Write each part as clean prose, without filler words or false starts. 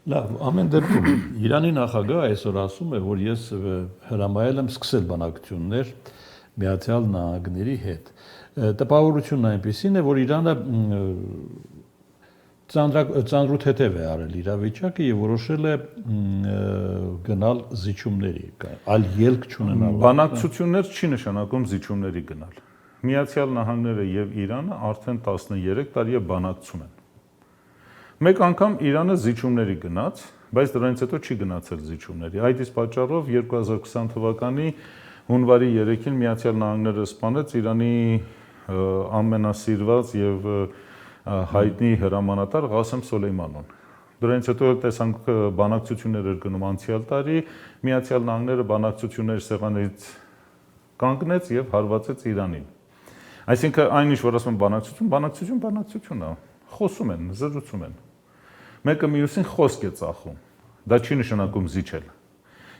Լավ, ամեն դեպքում Իրանի նախագահը այսօր ասում է, որ ես հրամայել եմ սկսել բանակցություններ Միացյալ Նահանգների հետ։ Տպավորությունն այնպեսին է, որ Իրանը ծանրութեթև է արել իրավիճակը եւ որոշել է գնալ զիջումների, այլ ելք չունենալ։ Բանակցություններ չի նշանակում զիջումների գնալ։ Միացյալ Նահանգները եւ Իրանը արդեն 13 տարի է բանակցում են։ Մեկ անգամ Իրանը զիջումների գնաց, բայց դրանից հետո չի գնացել զիջումների։ Այդ իսկ պատճառով 2020 թվականի հունվարի 3-ին Միացյալ Նահանգները սպանեց Իրանի ամենասիրված եւ հայտնի հրամանատար Ղասեմ Սոլեյմանուն։ Դրանից հետո տեսանք բանակցություններ էր գնում անցյալ տարի, Միացյալ Նահանգները բանակցությունների սեղանից կանգնեց եւ հարվածեց Իրանին։ Այսինքն այնինչ որ ասում են բանակցություն է, խոսում են, զրուցում են։ Մեկը մյուսին խոսք է ծախում։ Դա չի նշանակում զիջել։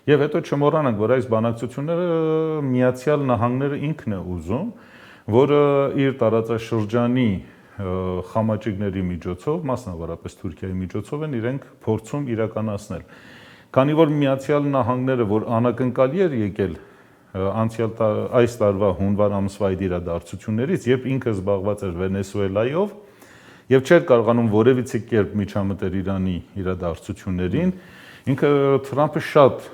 Եվ հետո չմոռանանք, որ այս բանակցությունները Միացյալ Նահանգները ինքն է ուզում, որը իր տարածաշրջանի խամաճիկների միջոցով, մասնավորապես Թուրքիայի միջոցով են իրենք փորձում իրականացնել։ Քանի որ Միացյալ Նահանգները, որ անակնկալի էր եկել այս տարվա հունվար ամսվա այդ իրադարձություններից, երբ ինքը զբաղված էր Վենեսուելայով եւ չէր կարողանում որևիցե կերպ միջամտել Իրանի իրադարձություններին, ինքը Թրամփը շատ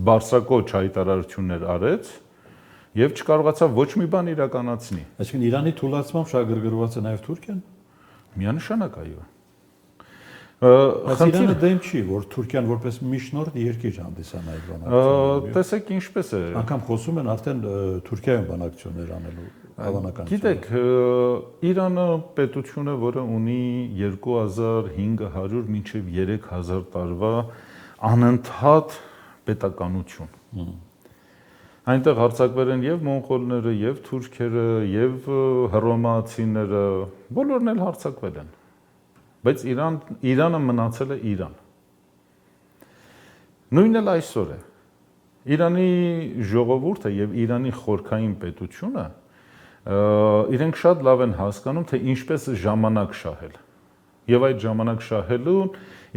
բարձրակոչ հայտարարություններ արեց եւ չկարողացավ ոչ մի բան իրականացնի։ Այսինքն Իրանի թուլացմամբ շահագրգռված է նաեւ Թուրքիան։ Միանշանակ այո։ Խնդիրը դեմ չի, որ Թուրքիան որպես միջնորդ երկիր հանդիսանա այդ բանակցությունները։ Տեսեք ինչպես է։ Անկամ խոսում են արդեն Թուրքիայում բանակցություններ անելու հավանականություն։ Գիտեք, Իրանը պետություն է, որը ունի 2500 մինչև 3000 տարվա անընդհատ պետականություն։ Այնտեղ հարձակվել են եւ մոնղոլները, եւ թուրքերը, եւ հռոմեացիները, բոլորն էլ հարձակվել են։ Բայց Իրանը մնացել է Իրան։ Նույնն էլ այսօր է։ Իրանի ժողովուրդը եւ Իրանի խորքային պետությունը իրենք շատ լավ են հասկանում, թե ինչպես ժամանակ շահել։ Եվ այդ ժամանակ շահելուն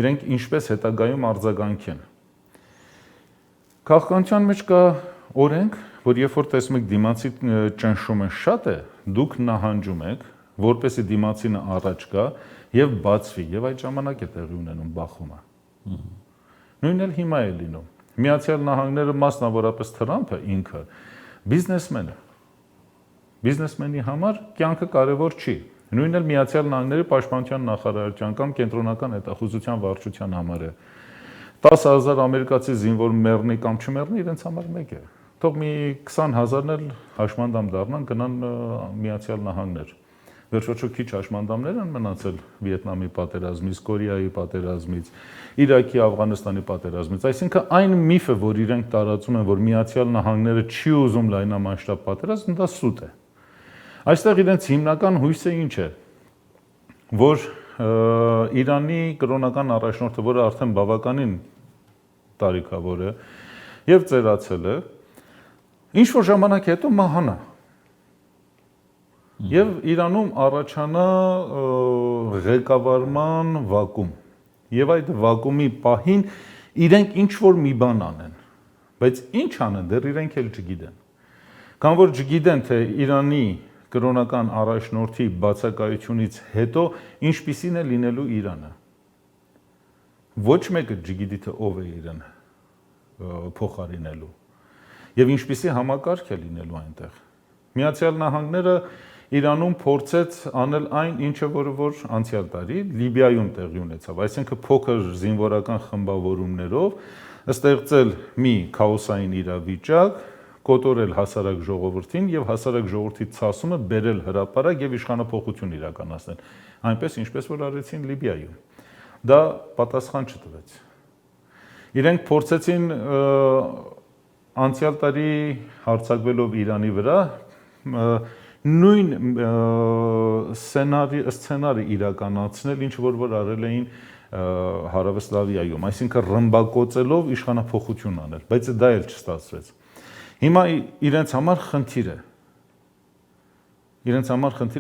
իրենք ինչպես հետագայում արձագանքեն։ Քաղաքականության մեջ կա օրենք, որ երբ որ տեսնում եք դիմացի ճնշումը շատ է, դուք նահանջում եք, որպեսզի դիմացինը առաջ գա եւ բացվի, եւ այդ ժամանակ է տեղի ունենում բախումը։ Նույնն էլ հիմա է լինում։ Միացյալ Նահանգները, մասնավորապես Թրամփը ինքը բիզնեսմեն է։ Բիզնեսմենի համար կյանքը կարևոր չի։ Նույնն էլ Միացյալ Նահանգների պաշտպանության նախարարության կամ կենտրոնական հետախուզության վարչության համար է։ 10,000 ամերիկացի զինվոր մեռնի կամ չմեռնի, իրենց համար մեկ է։ Թող մի 20,000-ն էլ հաշմանդամ դառնան, գնան Միացյալ Նահանգներ։ Վերջոչո քիչ հաշմանդամներ են մնացել Վիետնամի պատերազմից, Կորեայի պատերազմից, Իրաքի, Աֆղանստանի պատերազմից։ Այսինքն այն միֆը, որ իրենք տարածում են, որ Միացյալ Նահանգները չի ուզում լայնամասշտաբ պատերազմ, դա սուտ է։ Այստեղ իրենց հիմնական հույսը ինչ է, որ Իրանի կրոնական առաջնորդը, որը արդեն բավականին տարիքավոր է եւ ծերացել է, ինչ որ ժամանակ հետո մահանա։ Եվ Իրանում առաջանա ղեկավարման վակուում։ Եվ այդ վակուումի պահին իրենք ինչ որ մի բան անեն, բայց ինչ անեն, դեռ իրենք էլ չգիտեն։ Քան որ չգիտեն, թե Իրանի կրոնական առաջնորդի բացակայությունից հետո ինչպիսին է լինելու Իրանը։ Ոչ մեկը չգիտի, թե ով է իրեն փոխարինելու եւ ինչպիսի համակարգ է լինելու այնտեղ։ Միացյալ Նահանգները Իրանում փորձեց անել այն, ինչը որ անցյալ տարի Լիբիայում տեղի ունեցավ, այսինքն փոքր զինվորական խմբավորումներով ստեղծել մի քաոսային իրավիճակ, կոտորել հասարակ ժողովրդին եւ հասարակ ժողովրդի ցասումը բերել հրապարակ եւ իշխանապողություն իրականացնել, այնպես ինչպես որ արեցին Լիբիայում։ Դա պատասխան չտվեց։ Իրենք փորձեցին անցյալ տարի հարձակվելով Իրանի վրա նույն սցենարը իրականացնել, ինչ որ արել էին Հարավեստավիայում, այսինքն ռմբակոծելով իշխանապողություն անել, բայց դա էլ չստացվեց։ Հիմա իրենց համար խնդիր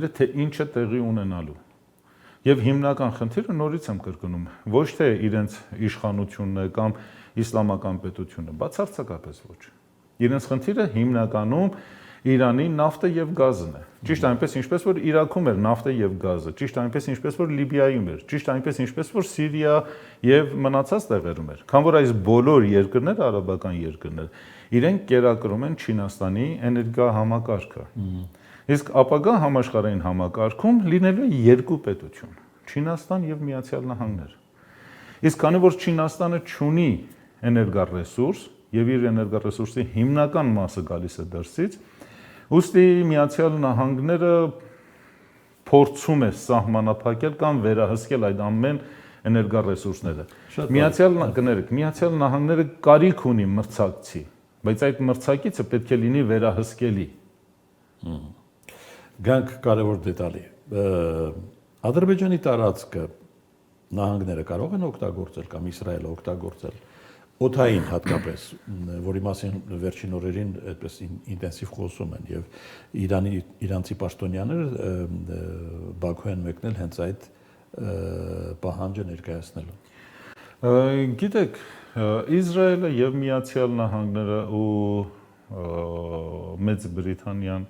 է, թե ինչ է տեղի ունենալու։ Եվ հիմնական խնդիրը նորից եմ կրկնում, ոչ թե իրենց իշխանությունն է կամ իսլամական պետությունը, բացարձակապես ոչ։ Իրենց խնդիրը հիմնականում Իրանի նավթը եւ գազն է։ Ճիշտ այնպես ինչպես որ Իրաքում էր նավթը եւ գազը, ճիշտ այնպես ինչպես որ Լիբիայում էր, ճիշտ այնպես ինչպես որ Սիրիա եւ մնացած տեղերում էր։ Քան որ այս բոլոր երկրները, արաբական երկրներ, իրենք կերակրում են Չինաստանի էներգահամակարգը։ Իսկ ապագա համաշխարհային համակարգում լինելու է երկու պետություն՝ Չինաստան եւ Միացյալ Նահանգներ։ Իսկ քանի որ Չինաստանը չունի էներգառեսուրս եւ իր էներգառեսուրսի հիմնական մասը գալիս է դրսից, ուստի Միացյալ Նահանգները փորձում է սահմանափակել կամ վերահսկել այդ ամեն էներգառեսուրսները։ Միացյալ Նահանգները կարիք ունի մրցակցի, բայց այդ մրցակիցը պետք է լինի վերահսկելի։ Գանք կարևոր դետալի։ Ադրբեջանի տարածքը նահանգները կարող են օգտագործել կամ Իսրայելը օգտագործել օդային հատկապես, որի մասին վերջին օրերին այդպես ինտենսիվ խոսում են եւ իրանցի պաշտոնյաները Բաքու են մեկնել հենց այդ պահանջը ներկայացնելու։ Գիտեք, Իսրայելը եւ Միացյալ Նահանգները ու Մեծ Բրիտանիան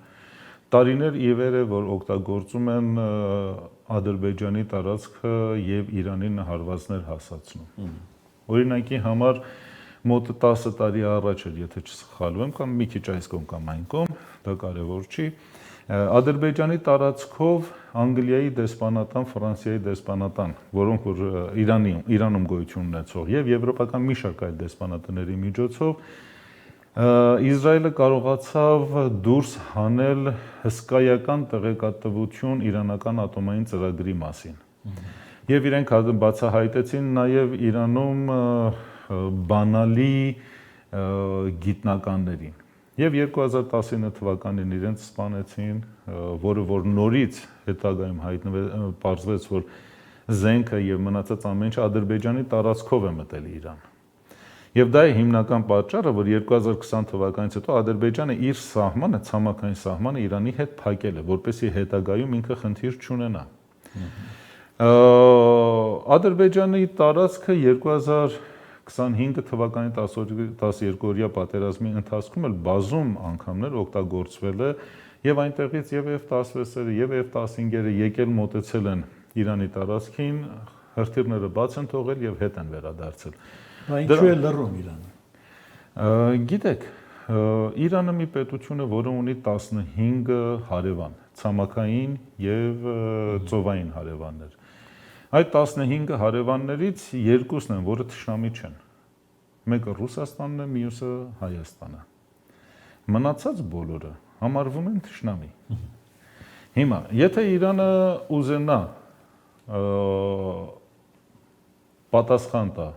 տարիներ ի վեր է որ օգտագործում են Ադրբեջանի տարածքը եւ Իրանին հարվածներ հասացնում։ Օրինակի համար մոտ 10 տարի առաջ էր, եթե չսխալվեմ, կամ մի քիչ այս կողմ կամ այն կողմ, դա կարևոր չի, Ադրբեջանի տարածքով Անգլիայի դեսպանատան, Ֆրանսիայի դեսպանատան, որոնք որ Իրանում գոյություն ունեցող եւ եվրոպական մի շարք այլ դեսպանատների միջոցով Իսրայելը կարողացավ դուրս հանել հսկայական տեղեկատվություն իրանական ատոմային ծրագրի մասին։ Եվ իրենք բացահայտեցին նաև Իրանում բանալի գիտնականներին։ Եվ 2019 թվականին իրենց սպանեցին, որը որ նորից հետագայում պարզվեց, որ զենքը եւ մնացած ամեն ինչ Ադրբեջանի տարածքով է մտել Իրան։ Եվ դա է հիմնական պատճառը, որ 2020 թվականից հետո Ադրբեջանը իր սահմանը, ցամաքային սահմանը Իրանի հետ փակել է, որպեսզի հետագայում ինքը խնդիր չունենա։ Ադրբեջանի տարածքը 2025 թվականի 12-օրյա պատերազմի ընթացքում էլ բազում անգամներ օգտագործվել է եւ այնտեղից եւ F-16-երը եւ F-15-երը եկել մոտեցել են Իրանի տարածքին, հրթիռները բաց են թողել եւ հետ են վերադարձել։ Ինչու է լռում Իրանը։ Գիտեք, Իրանը մի պետություն է, որը ունի 15 հարևան, ցամաքային եւ ծովային հարևաններ։ Այդ 15 հարևաններից երկուսն են, որը թշնամի չեն։ Մեկը Ռուսաստանն է, մյուսը Հայաստանը։ Մնացած բոլորը համարվում են թշնամի։ Հիմա, եթե Իրանը ուզենա պատասխան տա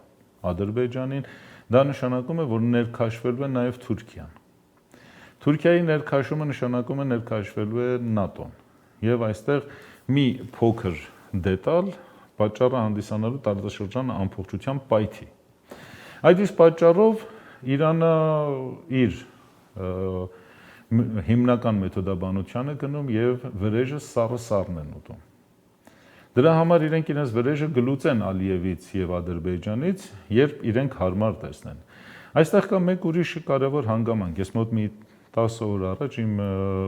Ադրբեջանին, դա նշանակում է, որ ներքաշվելու է նաև Թուրքիան։ Թուրքիայի ներքաշումը նշանակում է ներքաշվելու է ՆԱՏՕ-ն։ Եվ այստեղ մի փոքր դետալ պատճառը հանդիսանալու տարածաշրջանը ամբողջությամբ պայթի։ Այդ իսկ պատճառով Իրանը իր հիմնական մեթոդաբանությանը գնում եւ վրեժը սառն են ուտում։ Դրա համար իրենք իրենց վրեժը գլուծեն Ալիևից եւ Ադրբեջանից, երբ իրենք հարմար տեսնեն։ Այստեղ կա մեկ ուրիշ կարևոր հանգամանք։ Ես մոտ մի 10 օր առաջ իմ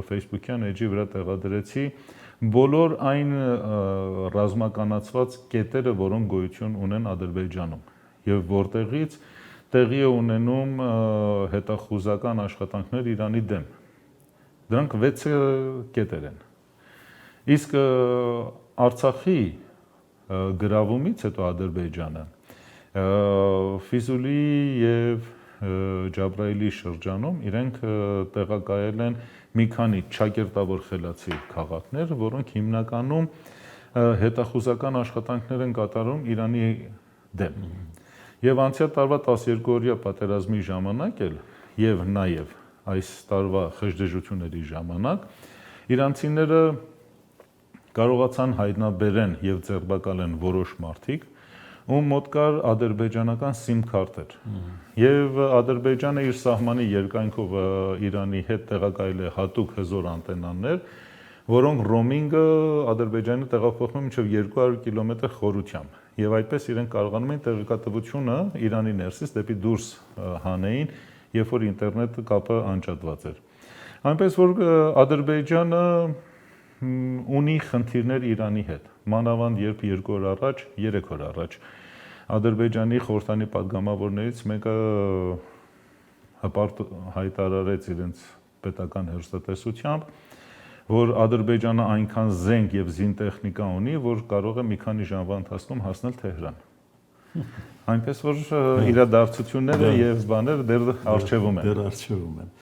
Facebook-յան էջի վրա տեղադրեցի բոլոր այն ռազմականացված կետերը, որոնք գոյություն ունեն Ադրբեջանում եւ որտեղից տեղի է ունենում հետախուզական աշխատանքներ Իրանի դեմ։ Դրանք 6 կետեր են։ Իսկ Արցախի գրավումից հետո Ադրբեջանը Ֆիզուլի եւ Ջաբրայելի շրջանում իրենք տեղակայել են մի քանի ճակերտավոր խելացի քաղաքներ, որոնք հիմնականում հետախուզական աշխատանքներ են կատարում Իրանի դեմ։ Եվ անցյալ տարվա 12-օրյա պատերազմի ժամանակ էլ եւ նաեւ այս տարվա խժդեժությունների ժամանակ իրանցիները կարողացան հայտնաբերեն եւ ձեռբակալեն որոշ մարդիկ, ում մոտ կար ադրբեջանական SIM քարտեր։ Եվ Ադրբեջանը իր սահմանի երկայնքով Իրանի հետ տեղակայել է հատուկ հզոր անտենաներ, որոնք ռոմինգը Ադրբեջանի տեղափոխում մինչև 200 կիլոմետր խորությամբ եւ այդպես իրենք կարողանում են տեղեկատվությունը Իրանի ներսից դեպի դուրս հանեին, երբ որ ինտերնետ կապը անջատված էր։ Այնպես որ Ադրբեջանը ունի խնդիրներ Իրանի հետ, մանավանդ երբ 2 օր առաջ, 3 օր առաջ Ադրբեջանի խորհրդանի падգամավորներից մեկը հպարտ հայտարարեց իրենց պետական հերոստատեսությամբ, որ Ադրբեջանը այնքան զենք եւ զինտեխնիկա ունի, որ կարող է մի քանի ժամվա ընթացքում հասնել Թեհրան։ Այնպես որ իրադարձությունները եւ բաները դեռ արժևում են։ Դեռ արժևում են։